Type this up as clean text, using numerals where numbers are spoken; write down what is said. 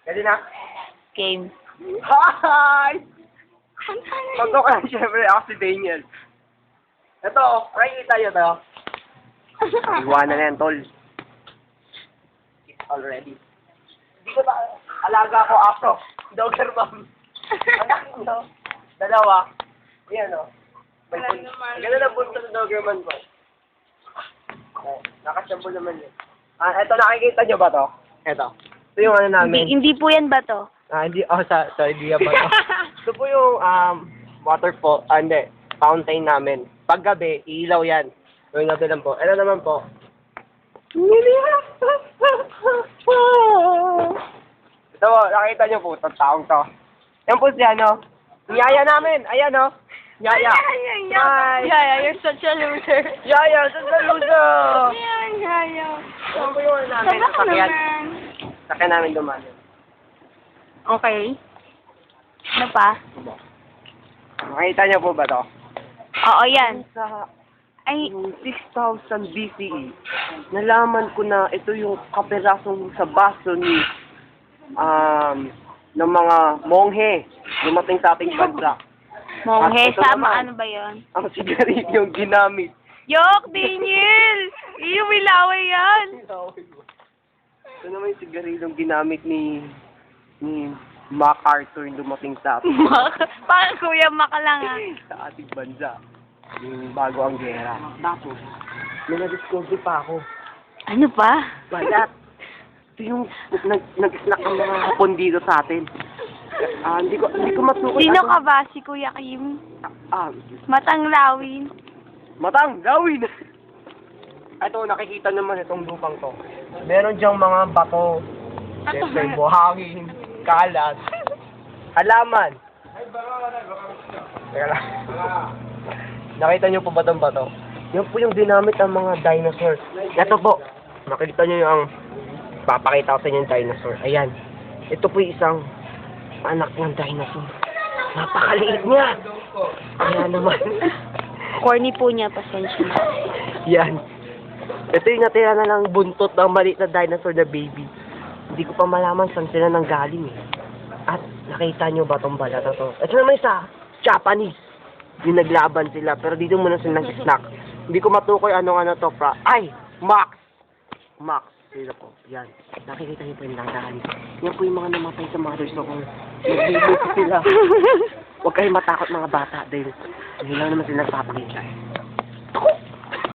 Ready na? Game. Hi! Pagko ka lang, syempre, ako si Daniel. Ito, nakikita nyo to. Iwanan na yan, tol. It's already. Hindi ko alaga ko afro. Doberman. Anak nyo. Dalawa. Ayan o. Ganda na bunto sa Doberman ko. Nakasyampo naman yun. Ito, nakikita nyo ba to? Ito. Ito yung ano namin. Hindi po yan ba to? Hindi. Oh, sorry, di ba to? Ito po yung waterfall. Hindi. Fountain namin. Paggabi, ilaw yan. Yung gabi lang po. Ito naman po. Ito po, nakita nyo po, itong taong to. Yan po si ano. Yaya namin. Ayan o. Yaya. Hi. Yaya, you're such a loser. Yaya, saan ka luso? Yaya. Yan po yung ano namin. Sakyan. Sakyan namin dumaan. Okay. Ano pa? Nakita niyo po ba to? Oo, yan. Sa Ay, 6,000 BCE, nalaman ko na ito yung kaperasong sa baso ni ng mga monghe dumating sa ating bansa. monghe, At ito sama, naman, ano ba yun? Ang sigarilyong ginamit. Yok, Daniel! Iyo, may laway yan! Ito naman yung sigarilyong ginamit ni MacArthur yung dumating sa ating Parang Kuya Maka lang ah. sa ating bansa. Yung bago ang gera. Tapos, may na-discover pa ako. Ano pa? Balat. Ito yung nag-snack ang mga hapon dito sa atin. Hindi ko matukoy. Sino ka ba? Si Kuya Kim? Matang lawin. Matang, gawin! Ito, nakikita naman itong lupang to. Meron diyang mga bato. Siyempre, buhangin, kalat, halaman. Teka lang. Nakita niyo po ba itong bato? Yan po yung ginamit ng mga dinosaurs. Ito po. Nakita niyo yung papakita ko sa inyo yung dinosaur. Ayan. Ito po yung isang anak ng dinosaur. Napakaliit niya. Ayan naman. Corny po niya, pasensya na. Yan. Ito yung natira na lang buntot ng maliit na dinosaur na baby. Hindi ko pa malaman saan sila nang galing eh. At nakita nyo ba itong balat na to? Ito naman sa Japanese. Yung naglaban sila. Pero dito muna sila nag-snack. Hindi ko matukoy anong ano to. Ay! Max! Max. Dito po. Yan. Nakikita nyo po yung dadaan. Yan po yung mga namatay sa Mother's Day. Nagbibig sila. Huwag kayong matakot mga bata dahil hindi lang naman sila nagpapakita.